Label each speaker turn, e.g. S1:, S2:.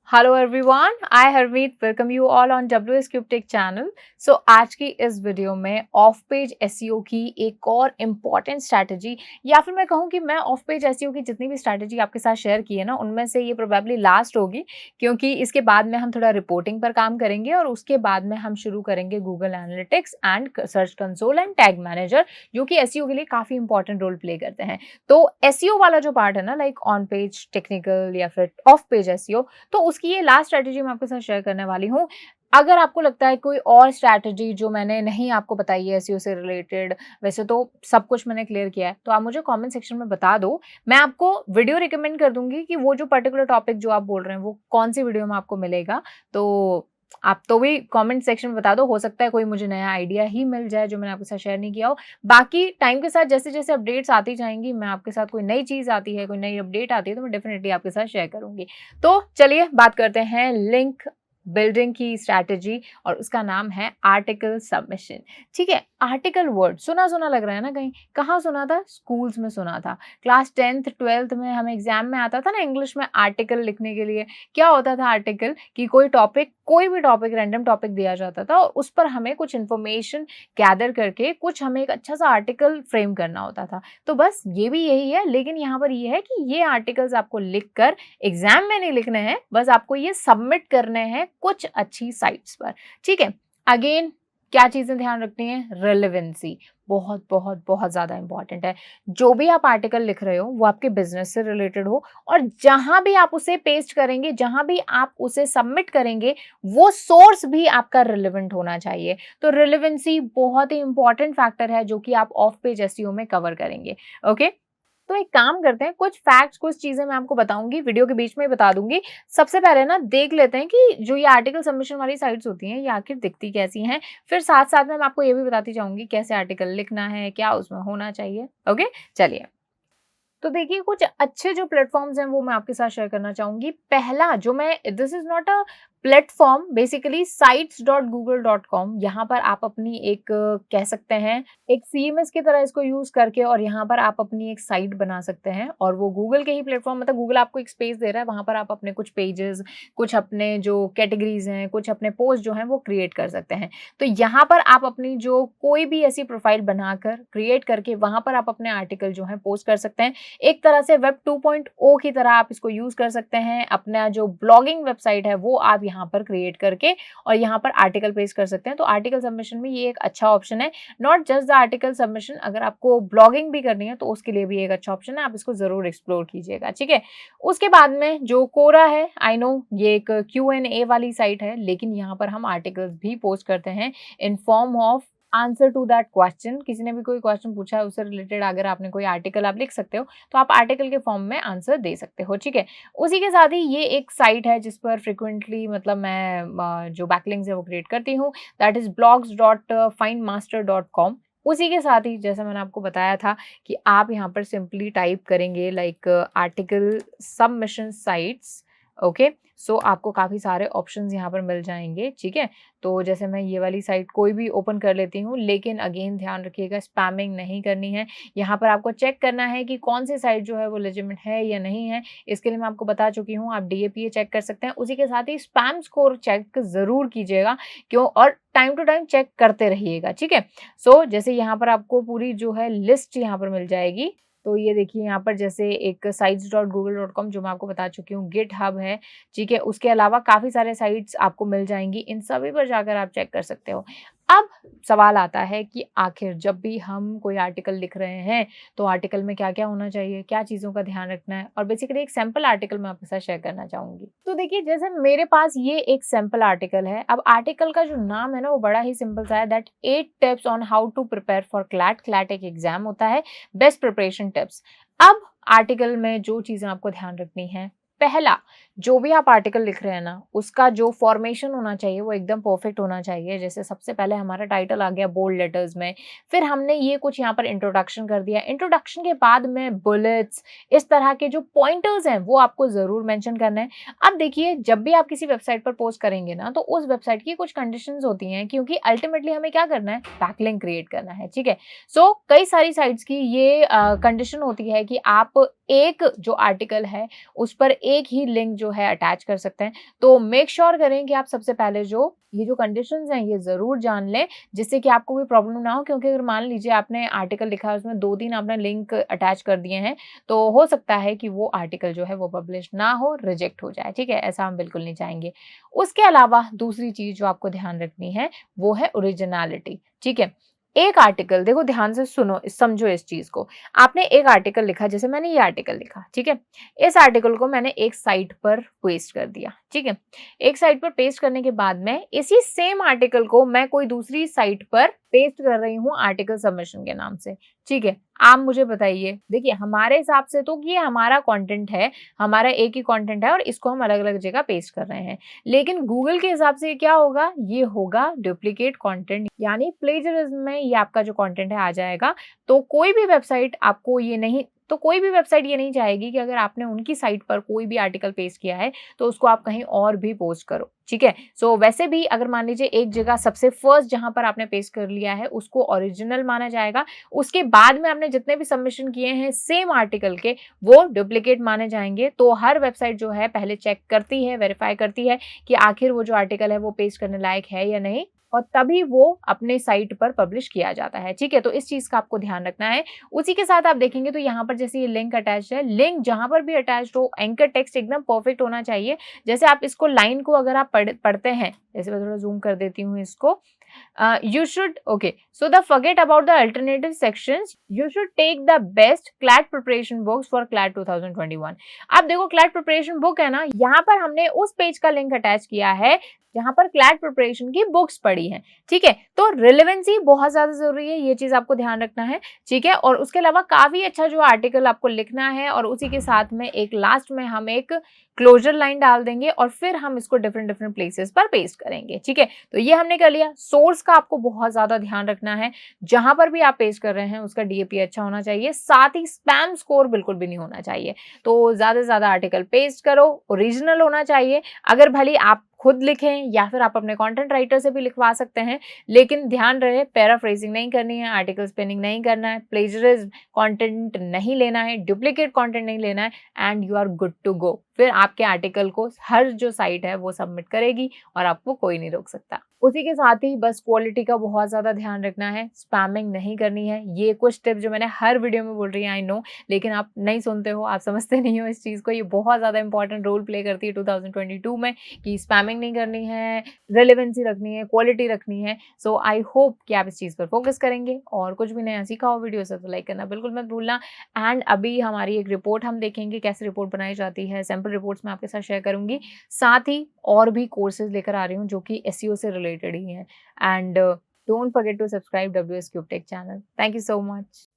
S1: Hello everyone, I Harmeet welcome you all on WS Cube Tech channel. So आज की इस video में of page SEO की एक और इम्पॉर्टेंट स्ट्रैटेजी, या फिर मैं कहूँ कि मैं ऑफ पेज एसईओ की जितनी भी स्ट्रैटेजी आपके साथ शेयर की है ना, उनमें से ये प्रोबेबली लास्ट होगी, क्योंकि इसके बाद में हम थोड़ा रिपोर्टिंग पर काम करेंगे और उसके बाद में हम शुरू करेंगे Google analytics and search console and tag manager, जो कि एसईओ के लिए काफ़ी इंपॉर्टेंट रोल प्ले करते हैं। तो एसईओ वाला जो पार्ट है ना, लाइक ऑन पेज टेक्निकल या फिर ऑफ पेज एसईओ, तो उसकी ये लास्ट स्ट्रैटेजी मैं आपके साथ शेयर करने वाली हूँ। अगर आपको लगता है कोई और स्ट्रैटेजी जो मैंने नहीं आपको बताई है एसईओ से रिलेटेड, वैसे तो सब कुछ मैंने क्लियर किया है, तो आप मुझे कमेंट सेक्शन में बता दो। मैं आपको वीडियो रिकमेंड कर दूंगी कि वो जो पर्टिकुलर टॉपिक जो आप बोल रहे हैं वो कौन सी वीडियो में आपको मिलेगा। तो आप तो भी कमेंट सेक्शन में बता दो, हो सकता है कोई मुझे नया आइडिया ही मिल जाए जो मैंने आपके साथ शेयर नहीं किया हो। बाकी टाइम के साथ जैसे जैसे अपडेट्स आती जाएंगी, मैं आपके साथ कोई नई चीज़ आती है, कोई नई अपडेट आती है, तो मैं डेफिनेटली आपके साथ शेयर करूंगी। तो चलिए बात करते हैं लिंक बिल्डिंग की स्ट्रैटेजी, और उसका नाम है आर्टिकल सबमिशन। ठीक है, आर्टिकल वर्ड सुना सुना लग रहा है ना, कहीं कहाँ सुना था? स्कूल्स में सुना था। क्लास 10th 12th में हमें एग्जाम में आता था ना इंग्लिश में आर्टिकल लिखने के लिए। क्या होता था आर्टिकल? कि कोई टॉपिक, कोई भी टॉपिक, रैंडम टॉपिक दिया जाता था और उस पर हमें कुछ इन्फॉर्मेशन गैदर करके कुछ हमें एक अच्छा सा आर्टिकल फ्रेम करना होता था। तो बस ये भी यही है, लेकिन यहाँ पर ये है कि ये आर्टिकल्स आपको लिखकर एग्जाम में नहीं लिखने हैं, बस आपको ये सबमिट करने हैं कुछ अच्छी साइट्स पर। ठीक है, अगेन क्या चीजें ध्यान रखनी है? रेलेवेंसी बहुत बहुत बहुत ज्यादा इंपॉर्टेंट है। जो भी आप आर्टिकल लिख रहे हो वो आपके बिजनेस से रिलेटेड हो, और जहां भी आप उसे पेस्ट करेंगे, जहां भी आप उसे सबमिट करेंगे, वो सोर्स भी आपका रिलेवेंट होना चाहिए। तो रिलेवेंसी बहुत ही इंपॉर्टेंट फैक्टर है जो कि आप ऑफ पेज एसईओ में कवर करेंगे। ओके, तो एक काम करते हैं, कुछ फैक्ट्स, कुछ चीजें मैं आपको बताऊंगी, वीडियो के बीच में ही बता दूंगी। सबसे पहले ना देख लेते हैं कि जो ये आर्टिकल सबमिशन वाली साइट्स होती हैं ये आखिर दिखती कैसी हैं। फिर साथ साथ में मैं आपको ये भी बताती जाऊंगी कैसे आर्टिकल लिखना है, क्या उसमें होना चाहिए। ओके, चलिए। तो देखिए, कुछ अच्छे जो प्लेटफॉर्म्स हैं वो मैं आपके साथ शेयर करना चाहूंगी। पहला जो मैं, this is not a platform, basically sites.google.com। यहाँ पर आप अपनी एक कह सकते हैं एक CMS की तरह इसको यूज करके, और यहाँ पर आप अपनी एक साइट बना सकते हैं, और वो गूगल के ही प्लेटफॉर्म, मतलब गूगल आपको एक स्पेस दे रहा है, वहां पर आप अपने कुछ पेजेस, कुछ अपने जो कैटेगरीज हैं, कुछ अपने पोस्ट जो हैं वो क्रिएट कर सकते हैं। तो यहाँ पर आप अपनी जो कोई भी ऐसी प्रोफाइल बनाकर क्रिएट करके वहां पर आप अपने आर्टिकल जो है पोस्ट कर सकते हैं। एक तरह से वेब 2.0 की तरह आप इसको यूज कर सकते हैं। अपना जो ब्लॉगिंग वेबसाइट है वो आप यहाँ पर क्रिएट करके और यहाँ पर आर्टिकल पेस्ट कर सकते हैं। तो आर्टिकल सबमिशन में ये एक अच्छा ऑप्शन है। Not just the article submission, अगर आपको ब्लॉगिंग भी करनी है तो उसके लिए भी एक अच्छा ऑप्शन है, आप इसको जरूर एक्सप्लोर कीजिएगा। ठीक है, उसके बाद में जो कोरा है, आई नो ये एक Q&A वाली साइट है, लेकिन यहाँ पर हम आर्टिकल्स भी पोस्ट करते हैं in form of answer to that question. किसी ने भी कोई क्वेश्चन पूछा है उससे रिलेटेड अगर आपने कोई आर्टिकल आप लिख सकते हो, तो आप आर्टिकल के फॉर्म में आंसर दे सकते हो। ठीक है, उसी के साथ ही ये एक साइट है जिस पर फ्रिक्वेंटली, मतलब मैं जो बैकलिंक्स है वो क्रिएट करती हूँ, दैट इज blogs.findmaster.com। उसी के साथ ही जैसा मैंने आपको बताया था कि आप यहाँ पर सिंपली टाइप करेंगे like article submission sites. Okay, so आपको काफ़ी सारे ऑप्शंस यहाँ पर मिल जाएंगे। ठीक है, तो जैसे मैं ये वाली साइट कोई भी ओपन कर लेती हूँ, लेकिन अगेन ध्यान रखिएगा स्पैमिंग नहीं करनी है। यहाँ पर आपको चेक करना है कि कौन सी साइट जो है वो लेजिटिमेट है या नहीं है। इसके लिए मैं आपको बता चुकी हूँ, आप DAPA चेक कर सकते हैं। उसी के साथ ही स्पैम स्कोर चेक ज़रूर कीजिएगा, क्यों, और टाइम टू टाइम चेक करते रहिएगा। ठीक है, सो जैसे यहाँ पर आपको पूरी जो है लिस्ट यहाँ पर मिल जाएगी। तो ये देखिए यहाँ पर जैसे एक sites.google.com जो मैं आपको बता चुकी हूँ, गिटहब है। ठीक है, उसके अलावा काफ़ी सारे साइट्स आपको मिल जाएंगी, इन सभी पर जाकर आप चेक कर सकते हो। अब सवाल आता है कि आखिर जब भी हम कोई आर्टिकल लिख रहे हैं तो आर्टिकल में क्या क्या होना चाहिए, क्या चीज़ों का ध्यान रखना है, और बेसिकली एक सैम्पल आर्टिकल मैं आपके साथ शेयर करना चाहूंगी। तो देखिए, जैसे मेरे पास ये एक सैम्पल आर्टिकल है। अब आर्टिकल का जो नाम है ना वो बड़ा ही सिंपल सा है, that 8 tips on how to prepare for CLAT एक एग्जाम होता है, बेस्ट प्रिपरेशन टिप्स। अब आर्टिकल में जो चीजें आपको ध्यान रखनी है, पहला, जो भी आप आर्टिकल लिख रहे हैं ना उसका जो फॉर्मेशन होना चाहिए वो एकदम परफेक्ट होना चाहिए। जैसे सबसे पहले हमारा टाइटल आ गया बोल्ड लेटर्स में, फिर हमने ये कुछ यहाँ पर इंट्रोडक्शन कर दिया, इंट्रोडक्शन के बाद में बुलेट्स, इस तरह के जो पॉइंटर्स हैं वो आपको जरूर मेंशन करना है। अब देखिए, जब भी आप किसी वेबसाइट पर पोस्ट करेंगे ना तो उस वेबसाइट की कुछ कंडीशंस होती हैं, क्योंकि अल्टीमेटली हमें क्या करना है, बैकलिंक क्रिएट करना है। ठीक है, सो कई सारी साइट्स की ये कंडीशन होती है कि आप एक जो आर्टिकल है उस पर एक ही लिंक जो है अटैच कर सकते हैं। तो मेक श्योर करें कि आप सबसे पहले ये जो कंडीशंस हैं ये ज़रूर जान लें, जिससे कि आपको कोई प्रॉब्लम ना हो। क्योंकि अगर मान लीजिए आपने आर्टिकल लिखा है, उसमें 2-3 आपने लिंक अटैच कर दिए हैं, तो हो सकता है कि वो आर्टिकल जो है वो पब्लिश ना हो, रिजेक्ट हो जाए, ठीक है? ऐसा हम बिल्कुल नहीं चाहेंगे। उसके अलावा दूसरी चीज़ जो आपको ध्यान रखनी है, वो है ओरिजिनैलिटी, ठीक है? एक आर्टिकल देखो, ध्यान से सुनो, समझो इस चीज़ को। आपने एक आर्टिकल लिखा, जैसे मैंने ये आर्टिकल लिखा, ठीक है? इस आर्टिकल को मैंने एक साइट पर पेस्ट कर दिया, ठीक है? एक साइट पर पेस्ट करने के बाद में इसी सेम आर्टिकल को मैं कोई दूसरी साइट पर पेस्ट कर रही हूँ आर्टिकल सबमिशन के नाम से, ठीक है? आप मुझे बताइए, देखिए हमारे हिसाब से तो ये हमारा कंटेंट है, हमारा एक ही कंटेंट है और इसको हम अलग-अलग जगह पेस्ट कर रहे हैं। लेकिन गूगल के हिसाब से ये क्या होगा? ये होगा डुप्लीकेट कंटेंट, यानी प्लेजरिज्म में ये आपका जो कंटेंट है आ जाएगा। तो कोई भी वेबसाइट ये नहीं चाहेगी कि अगर आपने उनकी साइट पर कोई भी आर्टिकल पेस्ट किया है, तो उसको आप कहीं और भी पोस्ट करो, ठीक है? सो वैसे भी अगर मान लीजिए एक जगह सबसे फर्स्ट जहाँ पर आपने पेस्ट कर लिया है, उसको ओरिजिनल माना जाएगा। उसके बाद में आपने जितने भी सबमिशन किए हैं सेम आर्टिकल के, वो डुप्लीकेट माने जाएँगे। तो हर वेबसाइट जो है पहले चेक करती है, वेरीफाई करती है कि आखिर वो जो आर्टिकल है वो पेस्ट करने लायक है या नहीं, और तभी वो अपने साइट पर पब्लिश किया जाता है, ठीक है? तो इस चीज़ का आपको ध्यान रखना है। उसी के साथ आप देखेंगे तो यहाँ पर जैसे ये लिंक अटैच्ड है, लिंक जहाँ पर भी अटैच्ड हो, एंकर टेक्स्ट एकदम परफेक्ट होना चाहिए। जैसे आप इसको लाइन को अगर आप पढ़ते हैं, जैसे मैं थोड़ा ज़ूम कर देती हूँ इसको। You should okay. So the forget about the alternative sections. You should take the best CLAT preparation books for CLAT 2021. अब देखो CLAT preparation book है ना, यहाँ पर हमने उस पेज का लिंक अटैच किया है जहाँ पर क्लैट प्रिपरेशन की बुक्स पड़ी हैं, ठीक है? तो रिलेवेंसी बहुत ज्यादा जरूरी है, ये चीज आपको ध्यान रखना है, ठीक है? और उसके अलावा काफी अच्छा जो आर्टिकल आपको लिखना है, और उसी के साथ में एक लास्ट में हम एक क्लोजर लाइन डाल देंगे और फिर हम इसको डिफरेंट प्लेसेस पर पेस्ट करेंगे, ठीक है? तो ये हमने कर लिया। सोर्स का आपको बहुत ज्यादा ध्यान रखना है, जहां पर भी आप पेस्ट कर रहे हैं उसका डीएपी अच्छा होना चाहिए, साथ ही स्पैम स्कोर बिल्कुल भी नहीं होना चाहिए। तो ज्यादा से ज्यादा आर्टिकल पेस्ट करो, ओरिजिनल होना चाहिए। अगर भले आप खुद लिखें या फिर आप अपने कंटेंट राइटर से भी लिखवा सकते हैं, लेकिन ध्यान रहे पैराफ्रेजिंग नहीं करनी है, आर्टिकल स्पिनिंग नहीं करना है, प्लेजरिज्म कंटेंट नहीं लेना है, डुप्लीकेट कंटेंट नहीं लेना है, and you are good to go. फिर आपके आर्टिकल को हर जो साइट है वो सबमिट करेगी और आपको कोई नहीं रोक सकता। उसी के साथ ही बस क्वालिटी का बहुत ज्यादा ध्यान रखना है, स्पैमिंग नहीं करनी है। ये कुछ टिप्स जो मैंने हर वीडियो में बोल रही है, आई नो, लेकिन आप नहीं सुनते हो, आप समझते नहीं हो इस चीज को। ये बहुत ज्यादा इंपॉर्टेंट रोल प्ले करती है 2022 में, कि स्पैमिंग नहीं करनी है, रेलेवेंसी रखनी है, क्वालिटी रखनी है। सो आई होप कि आप इस चीज पर फोकस करेंगे, और कुछ भी नया सीखा हो वीडियो से तो लाइक करना बिल्कुल मत भूलना। एंड अभी हमारी एक रिपोर्ट हम देखेंगे कैसे रिपोर्ट बनाई जाती है, सैम्पल रिपोर्ट्स मैं आपके साथ शेयर करूंगी। साथ ही और भी कोर्सेज लेकर आ रही हूँ जो कि एसईओ से रिलेटेड ही हैं। And don't forget to subscribe WS Cube Tech channel. Thank you so much.